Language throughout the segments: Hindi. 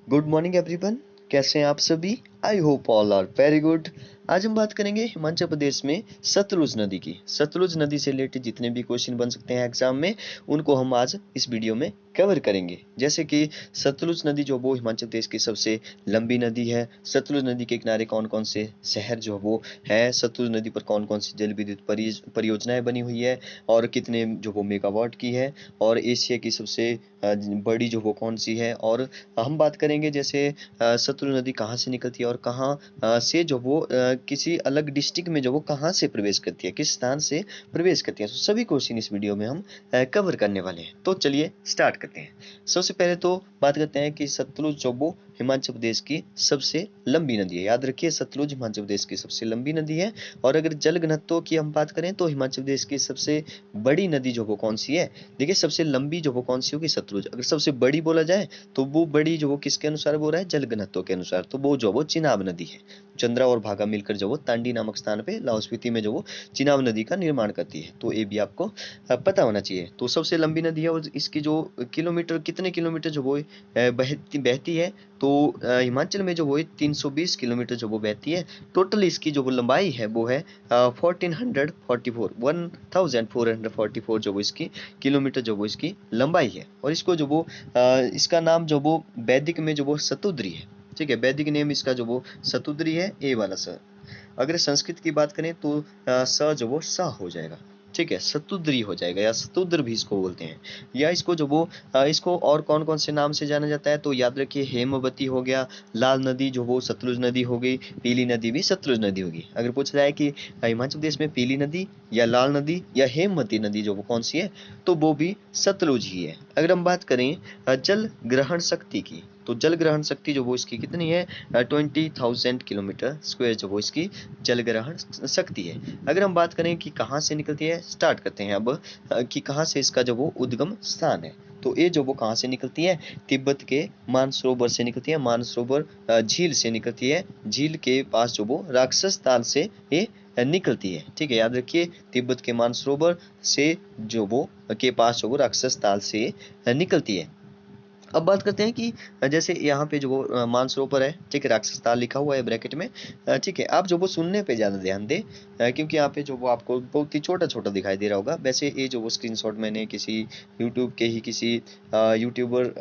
Good morning everyone. कैसे हैं आप सभी? I hope all are very good. आज हम बात करेंगे हिमाचल प्रदेश में सतलुज नदी की। सतलुज नदी से रिलेटेड जितने भी क्वेश्चन बन सकते हैं एग्जाम में, उनको हम आज इस वीडियो में कवर करेंगे। जैसे कि सतलुज नदी जो वो हिमाचल प्रदेश की सबसे लंबी नदी है। सतलुज नदी के किनारे कौन कौन से शहर जो वो है, सतलुज नदी पर कौन कौन सी जल विद्युत परियोजनाएं बनी हुई है और कितने जो वो मेगावाट की है, और एशिया की सबसे बड़ी जो वो कौन सी है। और हम बात करेंगे जैसे सतलुज नदी कहाँ से निकलती है और कहाँ से जो वो किसी अलग डिस्ट्रिक्ट में जो वो कहाँ से प्रवेश करती है, किस स्थान से प्रवेश करती है। तो सभी क्वेश्चन इस वीडियो में हम कवर करने वाले हैं। तो चलिए स्टार्ट करते हैं। सबसे पहले तो बात करते हैं कि सतलुज जो वो हिमाचल प्रदेश की सबसे लंबी नदी है। याद रखिए, सतलुज हिमाचल प्रदेश की सबसे लंबी नदी है। और अगर जल घनत्व की हम बात करें तो हिमाचल प्रदेश की सबसे बड़ी नदी जो वो कौन सी है। देखिए, सबसे लंबी जो वो कौन सी होगी, सतलुज। अगर सबसे बड़ी बोला जाए तो वो बड़ी जो वो किसके अनुसार बोल रहा है, जल घनत्व के अनुसार, तो वो जो वो चिनाब नदी है। चंद्रा और भागा मिलकर जो वो तांडी नामक स्थान पे लाहौल स्पीति में जो वो चिनाब नदी का निर्माण करती है। तो ये भी आपको पता होना चाहिए। तो सबसे लंबी नदी है और इसकी जो किलोमीटर, कितने किलोमीटर जो वो बहती है, तो हिमाचल में जो वो 320 किलोमीटर जो वो बहती है। टोटल इसकी जो वो लंबाई है वो है 1444 जो वो इसकी किलोमीटर जो वो इसकी लंबाई है। और इसको जो वो इसका नाम जो वो वैदिक में जो वो सतुद्री है। ठीक है, वैदिक नेम इसका जो वो सतुद्री है, ए वाला स। अगर संस्कृत की बात करें तो स जो वो सा हो जाएगा। ठीक है, सतुद्री हो जाएगा या सतुद्र भी इसको बोलते हैं। या इसको जो वो इसको और कौन कौन से नाम से जाना जाता है, तो याद रखिए, हेमवती हो गया, लाल नदी जो वो सतलुज नदी हो गई, पीली नदी भी सतलुज नदी होगी। अगर पूछा जाए कि हिमाचल प्रदेश में पीली नदी या लाल नदी या हेमवती नदी जो वो कौन सी है, तो वो भी सतलुज ही है। अगर हम बात करें जल ग्रहण शक्ति की, तो जल ग्रहण शक्ति जो वो इसकी कितनी है, 20,000 किलोमीटर स्क्वायर जो वो इसकी जल ग्रहण शक्ति है। अगर हम बात करें कि कहाँ से निकलती है, स्टार्ट करते हैं अब कि कहाँ से इसका जो वो उद्गम स्थान है। तो ये जो वो कहाँ से निकलती है, तिब्बत के मानसरोवर से निकलती है। मानसरोवर झील से निकलती है। झील के पास जो वो राक्षस ताल से ये निकलती है। ठीक है, याद रखिए, तिब्बत के मानसरोवर से जो वो के पास जो वो राक्षस ताल से निकलती है। अब बात करते हैं कि जैसे यहाँ पे जो वो मानसरोवर है, ठीक है, राक्षस ताल लिखा हुआ है ब्रैकेट में। ठीक है, आप जो वो सुनने पे ज़्यादा ध्यान दें, क्योंकि यहाँ पे जो वो आपको बहुत ही छोटा छोटा दिखाई दे रहा होगा। वैसे ये जो वो स्क्रीनशॉट मैंने किसी यूट्यूब के ही किसी यूट्यूबर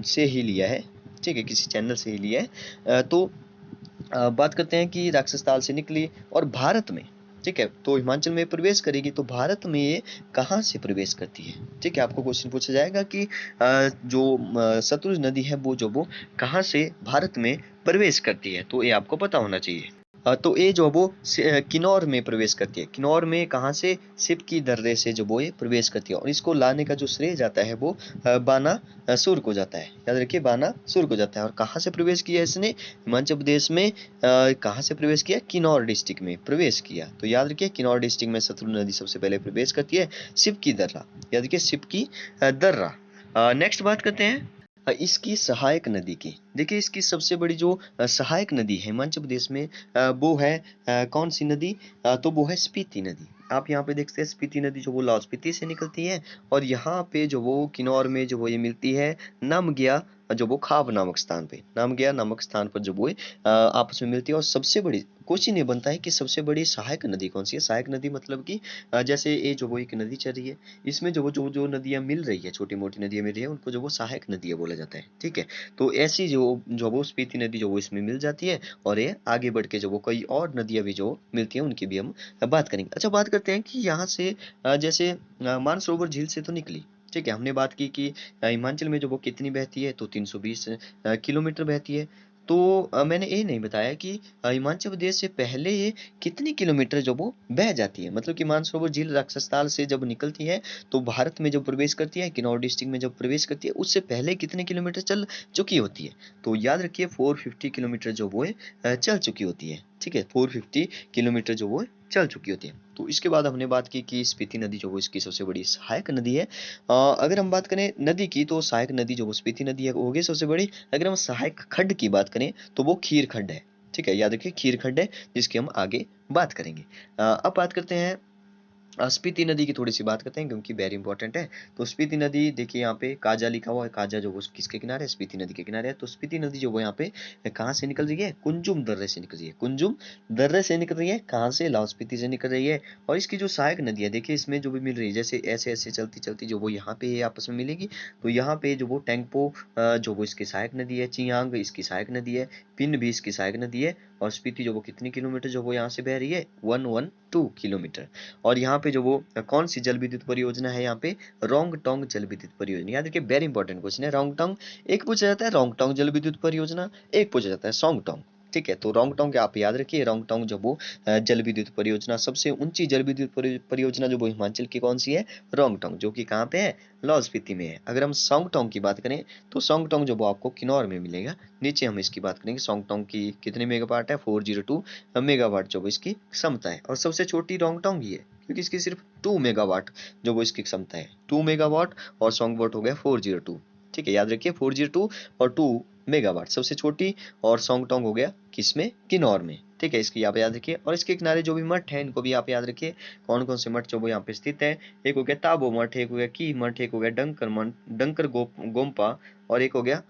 से ही लिया है। ठीक है, किसी चैनल से ही लिया है। तो बात करते हैं कि राक्षस ताल से निकली और भारत में, ठीक है, तो हिमाचल में प्रवेश करेगी, तो भारत में ये कहाँ से प्रवेश करती है। ठीक है, आपको क्वेश्चन पूछा जाएगा कि जो सतलुज नदी है वो जो वो कहाँ से भारत में प्रवेश करती है, तो ये आपको पता होना चाहिए। तो ये जो वो किन्नौर में प्रवेश करती है। किन्नौर में कहाँ से, सिप की दर्रे से जो वो ये प्रवेश करती है। और इसको लाने का जो श्रेय जाता है वो बानासुर को जाता है। याद रखिए, बानासुर को जाता है। और कहाँ से प्रवेश किया इसने, हिमाचल प्रदेश में कहाँ से प्रवेश किया, किन्नौर डिस्ट्रिक्ट में प्रवेश किया। तो याद रखिए, किन्नौर डिस्ट्रिक्ट में सतलुज नदी सबसे पहले प्रवेश करती है। सिप की दर्रा, याद रखिए, सिप की दर्रा। नेक्स्ट बात करते हैं इसकी सहायक नदी की। देखिए, इसकी सबसे बड़ी जो सहायक नदी है हिमाचल प्रदेश में, वो है कौन सी नदी, तो वो है स्पीति नदी। आप यहाँ पे देखते हैं, स्पीति नदी जो वो लाहौल स्पीति से निकलती है। और यहाँ पे जो वो किन्नौर में जो वो ये मिलती है नामग्या जो वो खाब नामक स्थान पे, नामग्या नामक स्थान पर जो वो आपस में मिलती है। और सबसे बड़ी क्वेश्चन ये बनता है कि सबसे बड़ी सहायक नदी कौन सी है। सहायक नदी मतलब कि जैसे ये जो वो एक नदी चल रही है, इसमें जो वो जो नदियाँ मिल रही है, छोटी मोटी नदियाँ मिल रही है, उनको जो वो सहायक नदियाँ बोला जाता है। ठीक है, तो ऐसी जो वो स्पीति नदी जो वो इसमें मिल जाती है। और ये आगे बढ़ के जो वो कई और नदियाँ भी जो मिलती हैं उनकी भी हम बात करेंगे। अच्छा, बात करते हैं कि यहाँ से जैसे मानसरोवर झील से तो निकली। ठीक है, हमने बात की कि हिमाचल में जो वो कितनी बहती है, तो 320 किलोमीटर बहती है। तो मैंने ये नहीं बताया कि हिमाचल प्रदेश से पहले ये कितनी किलोमीटर जो वो बह जाती है। मतलब कि मानसरोवर झील राक्षसताल से जब निकलती है, तो भारत में जब प्रवेश करती है, किन्नौर डिस्ट्रिक्ट में जब प्रवेश करती है, उससे पहले कितने किलोमीटर चल चुकी होती है। तो याद रखिए, 450 किलोमीटर जो वो चल चुकी होती है। ठीक है, 450 किलोमीटर जो वो चल चुकी होती है। तो इसके बाद हमने बात की कि स्पीति नदी जो वो इसकी सबसे बड़ी सहायक नदी है। अगर हम बात करें नदी की, तो सहायक नदी जो वो स्पीति नदी है वो होगी सबसे बड़ी। अगर हम सहायक खड्ड की बात करें तो वो खीर खड्ड है। ठीक है, याद रखिए, खीर खड्ड है, जिसकी हम आगे बात करेंगे। अब बात करते हैं स्पीति नदी की थोड़ी सी बात करते हैं क्योंकि वेरी इंपॉर्टेंट है। तो स्पीति नदी देखिए यहाँ पे काजा लिखा हुआ है, काजा जो वो किसके किनारे है, स्पीति नदी के किनारे है। तो स्पीति नदी जो वो यहाँ पे कहाँ से निकल रही है, कुंजुम दर्रे से निकल रही है, कुंजुम दर्रे से निकल रही है, कहाँ से, लाहौल स्पीति से निकल रही है। और इसकी जो सहायक नदी है देखिए इसमें जो भी मिल रही है, जैसे ऐसे ऐसे चलती चलती जो वो यहाँ पे आपस में मिलेगी, तो यहाँ पे जो वो टैंगपो जो वो इसकी सहायक नदी है, चियांग इसकी सहायक नदी है, पिन भी इसकी सहायक नदी है, और स्पीति जो वो कितनी किलोमीटर जो वो यहाँ से बह रही है, 112 किलोमीटर। और यहाँ पे जो वो कौन सी जल विद्युत परियोजना है, यहाँ पे रोंगटोंग जल विद्युत परियोजना। याद रखिए वेरी इंपॉर्टेंट क्वेश्चन है, रोंगटोंग एक पूछा जाता है, रोंगटोंग जल विद्युत परियोजना, एक पूछा जाता है सोंगटोंग। ठीक है, तो रोंगटोंग आप याद रखिए, रोंगटोंग जो वो जल विद्युत परियोजना, सबसे ऊंची जल विद्युत परियोजना जो वो हिमाचल की कौन सी है, रोंगटोंग, जो कि कहाँ पे है, लाहौल स्पीति में है। अगर हम सोंगटोंग की बात करें तो सोंगटोंग जो वो आपको किन्नौर में मिलेगा। नीचे हम इसकी बात करेंगे, सोंगटोंग की कितने मेगावाट है, 402 मेगावाट जो वो इसकी क्षमता है। और सबसे छोटी रोंगटोंग ही है क्योंकि इसकी सिर्फ 2 मेगावाट जो वो इसकी क्षमता है, 2 मेगावाट, और सोंगवॉट हो गया 402। ठीक है, याद रखिए 402 और 2 मेगावाट सबसे छोटी, और सोंगटोंग हो गया किसमें, किन्नौर में। ठीक है, इसकी आप याद रखिए। और इसके किनारे जो भी मठ है इनको भी आप याद रखिए, कौन कौन से मठ जो वो यहाँ पे स्थित है। एक हो गया ताबो मठ, एक हो गया की मठ, एक हो गया डंकर मठ, डंकर गोम्पा, और एक हो गया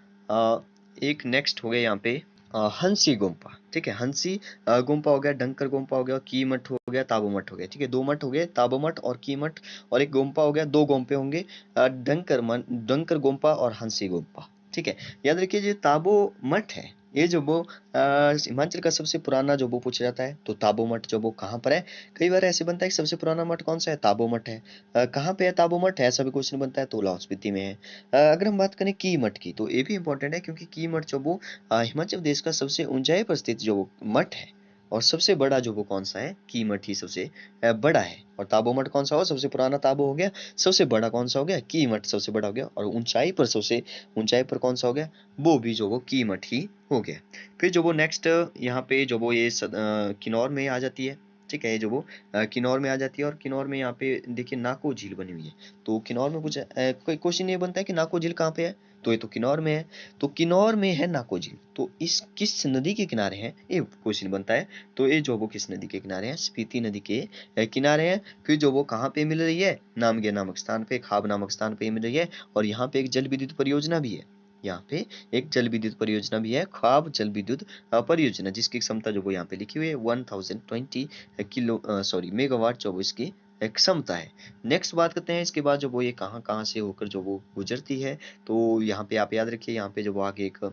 एक नेक्स्ट हो गया यहाँ पे हंसी गुम्पा। ठीक है, हंसी गुम्पा हो गया, डंकर गुम्पा हो गया, की मठ हो गया, ताबो मठ हो गया। ठीक है, दो मठ हो गए, ताबो मठ और की मठ, और एक गुम्पा हो गया, दो गोम्पे होंगे, डंकर गुम्पा और हंसी गुम्पा। ठीक है, याद रखिए जो ताबो मठ है, ये जो वो हिमाचल का सबसे पुराना जो वो पूछा जाता है, तो ताबो मठ जो वो कहाँ पर है। कई बार ऐसे बनता है कि सबसे पुराना मठ कौन सा है, ताबो मठ है। कहाँ पे है ताबो मठ, ऐसा भी क्वेश्चन बनता है, तो लाहौल स्पीति में है। अगर हम बात करें की मठ की, तो ये भी इंपॉर्टेंट है क्योंकि की मठ जो वो हिमाचल प्रदेश का सबसे ऊंचाई पर स्थित जो मठ है, और सबसे बड़ा जो वो कौन सा है, की मठ ही सबसे बड़ा है। और ताबो मठ कौन सा हो, सबसे पुराना ताबो हो गया, सबसे बड़ा कौन सा हो गया, की मठ सबसे बड़ा हो गया, और ऊंचाई पर सबसे ऊंचाई पर कौन सा हो गया, वो भी जो वो की मठ ही हो गया। फिर जो वो नेक्स्ट यहाँ पे जो वो ये किन्नौर में आ जाती है। ठीक है, ये जो वो किन्नौर में आ जाती है, और किन्नौर में यहाँ पे देखिए नाको झील बनी हुई है। तो किन्नौर में कुछ कोई क्वेश्चन ये बनता है कि नाको झील कहाँ पे है, तो ये तो किन्नौर में है। तो किन्नौर में है नाको झील, तो इस किस नदी के किनारे है, ये क्वेश्चन बनता है। तो ये जो वो किस नदी के किनारे है, स्पीति नदी के किनारे है। फिर जो वो कहाँ पे मिल रही है, नामगे नामक स्थान पे, खाब नामक स्थान पे मिल रही है। और यहाँ पे एक जल विद्युत परियोजना भी है, यहाँ पे एक जल विद्युत परियोजना भी है, ख्वाब जल विद्युत परियोजना, जिसकी क्षमता जो वो यहाँ पे लिखी हुई है 1020 मेगावाट जो वो इसकी क्षमता है। नेक्स्ट बात करते हैं इसके बाद जो वो ये कहाँ कहाँ से होकर जो वो गुजरती है। तो यहाँ पे आप याद रखिए, यहाँ पे जो वो आगे एक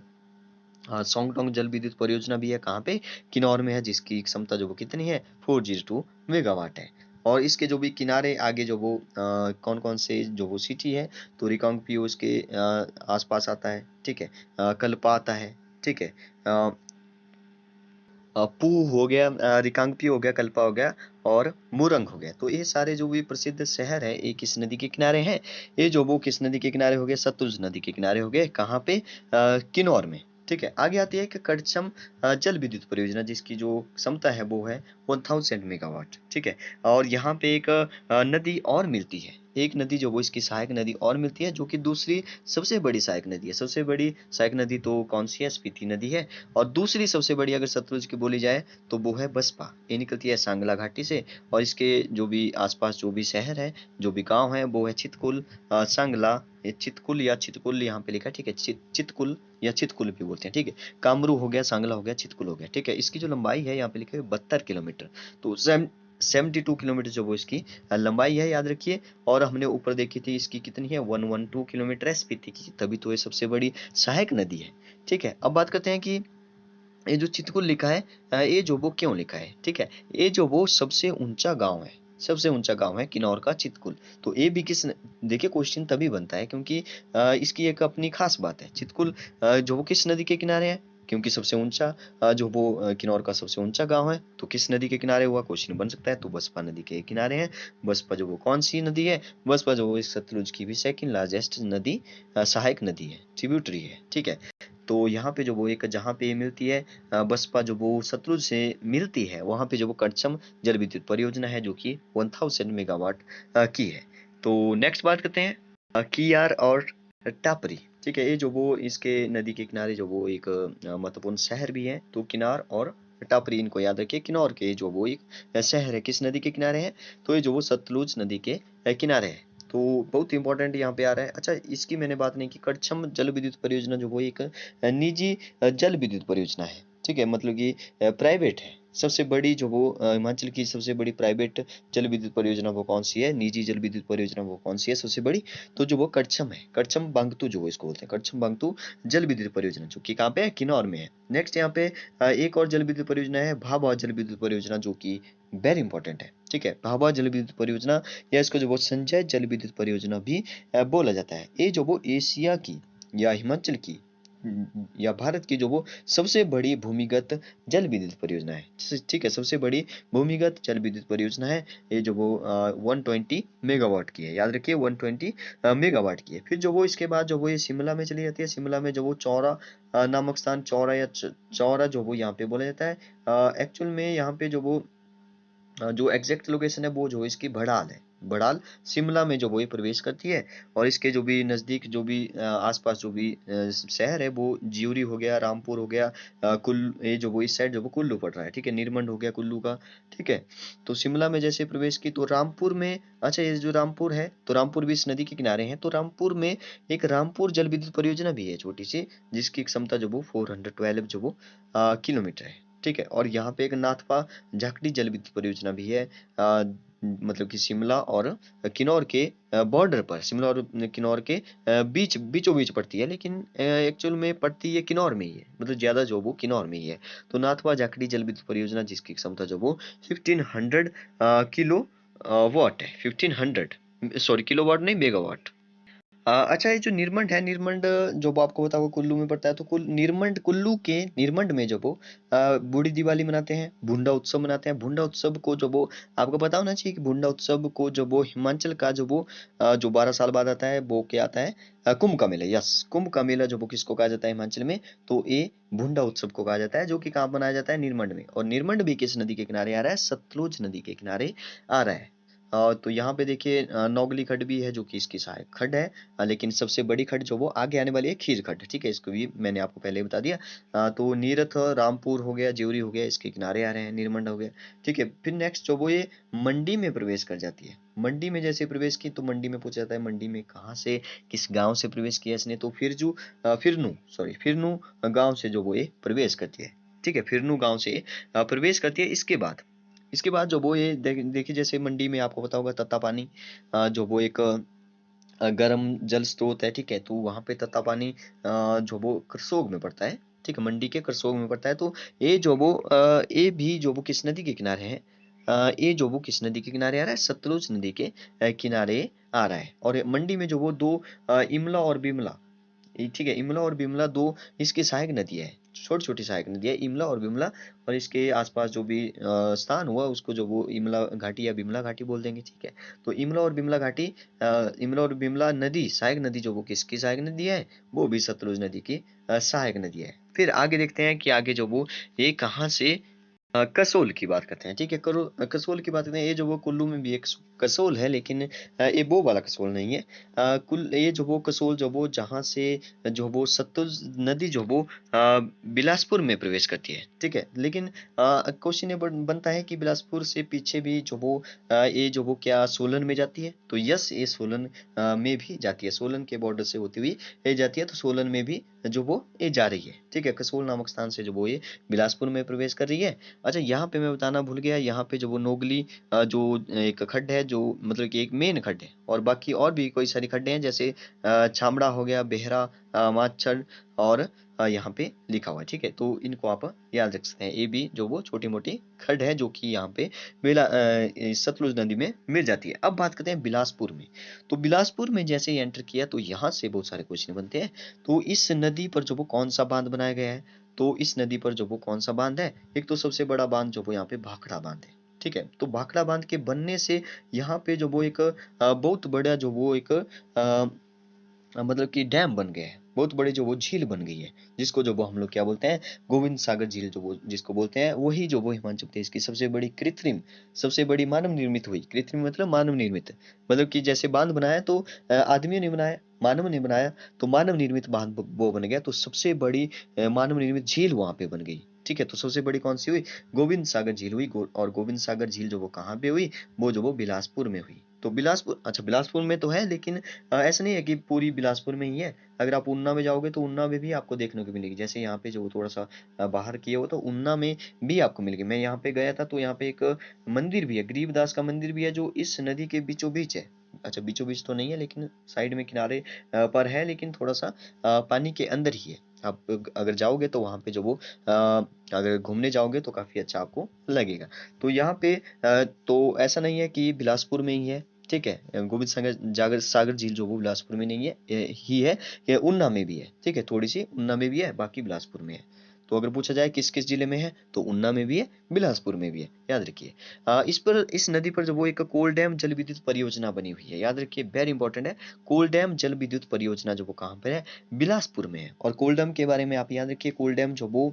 सोंगटोंग जल विद्युत परियोजना भी है, कहाँ पे, किन्नौर में है, जिसकी क्षमता जो वो कितनी है, 402 मेगावाट है। और इसके जो भी किनारे आगे जो वो कौन कौन से जो वो सिटी है, तो रिकांगपिओ उसके आसपास आता है। ठीक है, कल्पा आता है। ठीक है, अ, पू हो गया, रिकांगपिओ हो गया, कल्पा हो गया, और मुरंग हो गया। तो ये सारे जो भी प्रसिद्ध शहर है ये किस नदी के किनारे हैं, ये जो वो किस नदी के किनारे हो गए, सतलुज नदी के किनारे हो गए, कहाँ पे, किन्नौर में। ठीक है, आगे आती है कि कड़छम जल विद्युत परियोजना, जिसकी जो क्षमता है वो है 1000 मेगावाट। ठीक है, और यहाँ पे एक नदी और मिलती है, एक नदी जो वो इसकी सहायक नदी और मिलती है, जो कि दूसरी सबसे बड़ी सहायक नदी है। सबसे बड़ी सहायक नदी तो कौन सी है, स्पीति नदी है। और दूसरी सबसे बड़ी अगर सतलुज की बोली जाए तो वो है बसपा, ये निकलती है सांगला घाटी से। और इसके जो भी आसपास जो भी शहर है, जो भी गांव है, वो है चितकुल, सांगला, ये चितकुल या चितकुल यहाँ पे लिखा है। ठीक है, चितकुल या चितकुल भी बोलते हैं। ठीक है, कामरू हो गया, सांगला हो गया, चितकुल हो गया। ठीक है, इसकी जो लंबाई है यहाँ पे लिखा है 72 किलोमीटर। तो 72 किलोमीटर जो वो इसकी लंबाई है, याद रखिए। और हमने ऊपर देखी थी इसकी कितनी है, 112 किलोमीटर है स्पीति की, तभी तो ये सबसे बड़ी सहायक नदी है। ठीक है, अब बात करते हैं कि ये जो चितकुल लिखा है, ये जो वो क्यों लिखा है। ठीक है, ये जो वो सबसे ऊंचा गांव है, सबसे ऊंचा गांव है किन्नौर का चितकुल। तो ये भी देखिए क्वेश्चन तभी बनता है क्योंकि इसकी एक अपनी खास बात है। चितकुल जो वो किस नदी के किनारे है, क्योंकि सबसे ऊंचा जो वो किन्नौर का सबसे ऊंचा गांव है, तो किस नदी के किनारे हुआ, क्वेश्चन बन सकता है। तो बसपा नदी के किनारे है। बसपा जो वो कौन सी नदी है, बसपा जो वो इस सतलुज की भी सेकंड लार्जेस्ट नदी, सहायक नदी है, ट्रिब्यूटरी है। ठीक है, तो यहाँ पे जो वो एक जहाँ पे ये मिलती है, बसपा जो वो सतलुज से मिलती है, वहाँ पे जो वो कड़छम जल विद्युत परियोजना है, जो कि 1000 मेगावाट की है। तो नेक्स्ट बात करते हैं कियार और टापरी। ठीक है, ये जो वो इसके नदी के किनारे जो वो एक महत्वपूर्ण शहर भी है, तो किनार और टापरी, इनको याद रखिए। किन्नौर के जो वो एक शहर है किस नदी के किनारे है, तो ये जो वो सतलुज नदी के किनारे है। तो बहुत इंपॉर्टेंट यहाँ पे आ रहा है। अच्छा, इसकी मैंने बात नहीं की, करछम जल विद्युत परियोजना जो वो एक निजी जल विद्युत परियोजना है, ठीक है, मतलब कि प्राइवेट है। सबसे बड़ी जो वो हिमाचल की सबसे बड़ी प्राइवेट जल विद्युत परियोजना वो कौन सी है, निजी जल विद्युत परियोजना वो कौन सी है सबसे बड़ी, तो जो वो करछम है, करछम बांगतू जो वो इसको बोलते हैं, करछम बांगतू जल विद्युत परियोजना, जो कि कहाँ पे है, किन्नौर में है। नेक्स्ट यहाँ पे एक और जल विद्युत परियोजना है भाभा जल विद्युत परियोजना, जो कि वेरी इंपॉर्टेंट है, ठीक है। भाभा जल विद्युत परियोजना या इसको जो वो संजय जल विद्युत परियोजना भी बोला जाता है। ये जो वो एशिया की या हिमाचल की या भारत की जो वो सबसे बड़ी भूमिगत जल विद्युत परियोजना है, ठीक है, सबसे बड़ी भूमिगत जल विद्युत परियोजना है। ये जो वो 120 मेगावाट की है, याद रखिए 120 मेगावाट की है। फिर जो वो इसके बाद जो वो ये शिमला में चली जाती है। शिमला में जो वो चौरा नामक स्थान, चौरा या चौरा जो वो यहाँ पे बोला जाता है। एक्चुअल में यहाँ पे जो वो जो एग्जैक्ट लोकेशन है वो जो इसकी भड़ाल है, भड़ाल शिमला में जो वो ये प्रवेश करती है। और इसके जो भी नज़दीक जो भी आसपास जो भी शहर है वो ज्यूरी हो गया, रामपुर हो गया, कुल्लू, ये जो वो इस साइड जो वो कुल्लू पड़ रहा है, ठीक है, निरमंड हो गया कुल्लू का, ठीक है। तो शिमला में जैसे प्रवेश की तो रामपुर में, अच्छा ये जो रामपुर है तो रामपुर भी इस नदी के किनारे है। तो रामपुर में एक रामपुर जल विद्युत परियोजना भी है छोटी सी, जिसकी क्षमता जो वो 412 जो वो किलोमीटर है, ठीक है। और यहाँ पे एक नाथपा झाकड़ी जल विद्युत परियोजना भी है, मतलब कि शिमला और किन्नौर के बॉर्डर पर, शिमला और किन्नौर के बीचों बीच पड़ती है, लेकिन एक्चुअल में पड़ती है किन्नौर में ही है, मतलब ज्यादा जो वो किन्नौर में ही है। तो नाथपा झाकड़ी जल विद्युत परियोजना, जिसकी क्षमता जो वो 1500 किलो वाट है, 1500, सॉरी किलो वाट नहीं, मेगावाट। अच्छा, ये जो निरमंड है, निरमंड जो वो आपको पता होगा कुल्लू में पड़ता है। तो निरमंड, कुल्लू के निरमंड में जो वो बूढ़ी दिवाली मनाते हैं, भुंडा उत्सव मनाते हैं। भुंडा उत्सव को जो वो आपको पता होना चाहिए कि भुंडा उत्सव को जो वो हिमाचल का जो वो जो 12 साल बाद आता है वो क्या आता है, कुंभ का मेला। यस, कुंभ का मेला जो वो किसको कहा जाता है हिमाचल में, तो ये भुंडा उत्सव को कहा जाता है, जो कि कहाँ मनाया जाता है, निरमंड में। और निरमंड भी किस नदी के किनारे आ रहा है, सतलुज नदी के किनारे आ रहा है। तो यहाँ पे देखिए नौगली खड्ड भी है, जो कि इसकी सहायक खड्ड है। लेकिन सबसे बड़ी खड्ड जो वो आगे आने वाली है, खीर खड्ड, ठीक है, इसको भी मैंने आपको पहले बता दिया। तो नीरथ, रामपुर हो गया, ज्यूरी हो गया, इसके किनारे आ रहे हैं, निरमंड हो गया, ठीक है। फिर नेक्स्ट जो वो ये मंडी में प्रवेश कर जाती है। मंडी में जैसे प्रवेश की तो मंडी में पूछा जाता है मंडी में कहाँ से, किस गांव से प्रवेश किया इसने, तो फिरनू गांव से जो वो ये प्रवेश करती है, ठीक है, फिरनू गांव से प्रवेश करती है। इसके बाद जो वो ये देखिए, जैसे मंडी में आपको पता होगा तत्ता पानी, जो वो एक गर्म जल स्रोत है, ठीक है। तो वहां पे तत्ता पानी जो वो करसोग में पड़ता है, ठीक है, मंडी के करसोग में पड़ता है। तो ये भी जो वो किस नदी के किनारे है, ये जो वो किस नदी के किनारे आ रहा है, सतलुज नदी के किनारे आ रहा है। और मंडी में जो वो दो इमला और बिमला, ठीक है, इमला और बिमला दो इसकी सहायक नदी है, छोटी छोटी सहायक नदी है, इमला और बिमला। और इसके आसपास जो भी स्थान हुआ उसको जो वो इमला घाटी या बिमला घाटी बोल देंगे, ठीक है। तो इमला और बिमला घाटी, इमला और बिमला नदी, सहायक नदी जो वो किसकी सहायक नदी है, वो भी सतलुज नदी की सहायक नदी है। फिर आगे देखते हैं कि आगे जो वो ये कहाँ से कसोल की बात करते हैं, ठीक है, कसोल की बात करते हैं। ये जो वो कुल्लू में भी एक कसोल है, लेकिन ये वो वाला कसोल नहीं है। कुल ये जो वो कसोल जो वो जहाँ से जो वो सतलुज नदी जो वो बिलासपुर में प्रवेश करती है, ठीक है। लेकिन क्वेश्चन ये बनता है कि बिलासपुर से पीछे भी जो वो ये जो वो क्या सोलन में जाती है, तो यस, ये सोलन में भी जाती है, सोलन के बॉर्डर से होती हुई ये जाती है। तो सोलन में भी जो वो ये जा रही है, ठीक है, कसोल नामक स्थान से जो वो ये बिलासपुर में प्रवेश कर रही है। अच्छा, यहाँ पे मैं बताना भूल गया, यहाँ पे जो वो नोगली जो एक खड्ड है, जो मतलब कि एक मेन खड्ड है, और बाकी और भी कोई सारी खड्डे हैं, जैसे छामड़ा हो गया, बेहरा, माचड़, और यहाँ पे लिखा हुआ है, ठीक है। तो इनको आप याद रख सकते हैं। ये भी जो वो छोटी मोटी खड्ड है, जो कि यहाँ पे सतलुज नदी में मिल जाती है। अब बात करते हैं बिलासपुर में। तो बिलासपुर में जैसे ही एंटर किया तो यहाँ से बहुत सारे क्वेश्चन बनते हैं। तो इस नदी पर जो वो कौन सा बांध बनाया गया है, तो इस नदी पर जो वो कौन सा बांध है, एक तो सबसे बड़ा बांध जो वो यहाँ पे भाखड़ा बांध है, ठीक है। तो भाखड़ा बांध के बनने से यहाँ पे जो वो एक बहुत बड़ा जो वो एक मतलब कि डैम बन गया है, बहुत बड़ी जो वो झील बन गई है, जिसको जो वो हम लोग क्या बोलते हैं, गोविंद सागर झील जो वो जिसको बोलते हैं, वही जो वो हिमाचल प्रदेश की सबसे बड़ी कृत्रिम, सबसे बड़ी मानव निर्मित हुई, कृत्रिम मतलब मानव निर्मित, मतलब कि जैसे बांध बनाया तो आदमियों ने बनाया, मानव ने बनाया, तो मानव निर्मित बांध वो बन गया। तो सबसे बड़ी मानव निर्मित झील वहां पे बन गई, ठीक है, तो सबसे बड़ी कौन सी हुई? गोविंद सागर झील हुई। और गोविंद सागर झील जो वो कहाँ पे हुई? वो जो वो बिलासपुर में हुई। तो बिलासपुर, अच्छा बिलासपुर में तो है, लेकिन ऐसा नहीं है कि पूरी बिलासपुर में ही है। अगर आप ऊना में जाओगे तो ऊना में भी आपको देखने को मिलेगी। जैसे यहाँ पे जो थोड़ा सा बाहर किए हो तो ऊना में भी आपको मिलेगी। मैं यहाँ पे गया था तो यहाँ पे एक मंदिर भी है, गरीबदास का मंदिर भी है, जो इस नदी के बीचों बीच है। अच्छा बीचों बीच तो नहीं है, लेकिन साइड में किनारे पर है, लेकिन थोड़ा सा पानी के अंदर ही है। आप अगर जाओगे तो वहाँ पे जो वो अगर घूमने जाओगे तो काफ़ी अच्छा आपको लगेगा। तो यहाँ पे तो ऐसा नहीं है कि बिलासपुर में ही है, ठीक है। गोविंद सागर झील जो वो बिलासपुर में नहीं है, ही है, ये ऊना में भी है, ठीक है। थोड़ी सी ऊना में भी है, बाकी बिलासपुर में है। तो अगर पूछा जाए किस किस जिले में है, तो ऊना में भी है, बिलासपुर में भी है, याद रखिए। इस नदी पर जो वो एक कोल डैम जल विद्युत परियोजना बनी हुई है, याद रखिए, वेरी इंपॉर्टेंट है। कोल डैम जल विद्युत परियोजना जो वो कहाँ पर है? बिलासपुर में है। और कोल डैम के बारे में आप याद रखिए, कोल डैम जो वो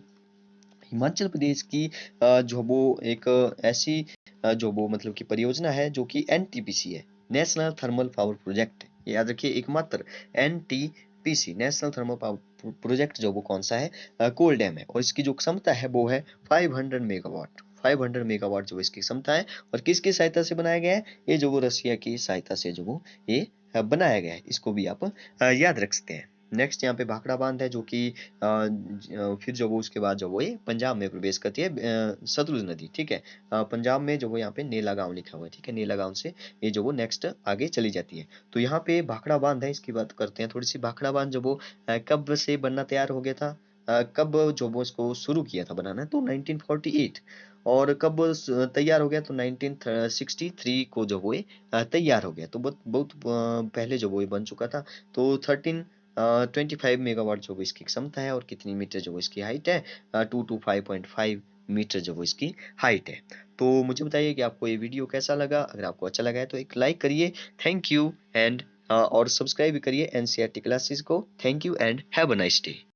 हिमाचल प्रदेश की जो वो एक ऐसी जो वो मतलब कि परियोजना है जो कि एनटीपीसी है, नेशनल थर्मल पावर प्रोजेक्ट। याद रखिए, एकमात्र NTPC, national thermal power project जो वो कौन सा है? कोल डैम है। और इसकी जो क्षमता है वो है 500 मेगावाट। 500 मेगावाट जो इसकी क्षमता है। और किसकी सहायता से बनाया गया है? ये जो वो रसिया की सहायता से जो वो ये बनाया गया है। इसको भी आप याद रख सकते हैं। नेक्स्ट यहाँ पे भाखड़ा बांध है, जो कि फिर जो वो उसके बाद जो वो ये पंजाब में प्रवेश करती है, सतलुज नदी, ठीक है। पंजाब में जो वो यहाँ पे नेला गांव लिखा हुआ है, ठीक है। नेला गांव से ये जो वो नेक्स्ट आगे चली जाती है। तो यहाँ पे भाखड़ा बांध है, इसकी बात करते हैं थोड़ी सी। भाखड़ा बांध जो वो कब से बनना तैयार हो गया था? कब जो वो इसको शुरू किया था बनाना? तो 1948। और कब तैयार हो गया? तो 1963 को जो वो ये तैयार हो गया। तो बहुत बहुत पहले जो वो ये बन चुका था। तो 25 मेगावाट जो वो इसकी क्षमता है। और कितनी मीटर जो वो इसकी हाइट है? 2 to 5.5 मीटर जो वो इसकी हाइट है। तो मुझे बताइए कि आपको ये वीडियो कैसा लगा। अगर आपको अच्छा लगा है तो एक लाइक करिए। थैंक यू एंड और सब्सक्राइब भी करिए एनसीईआरटी क्लासेस को। Thank you and have a nice day.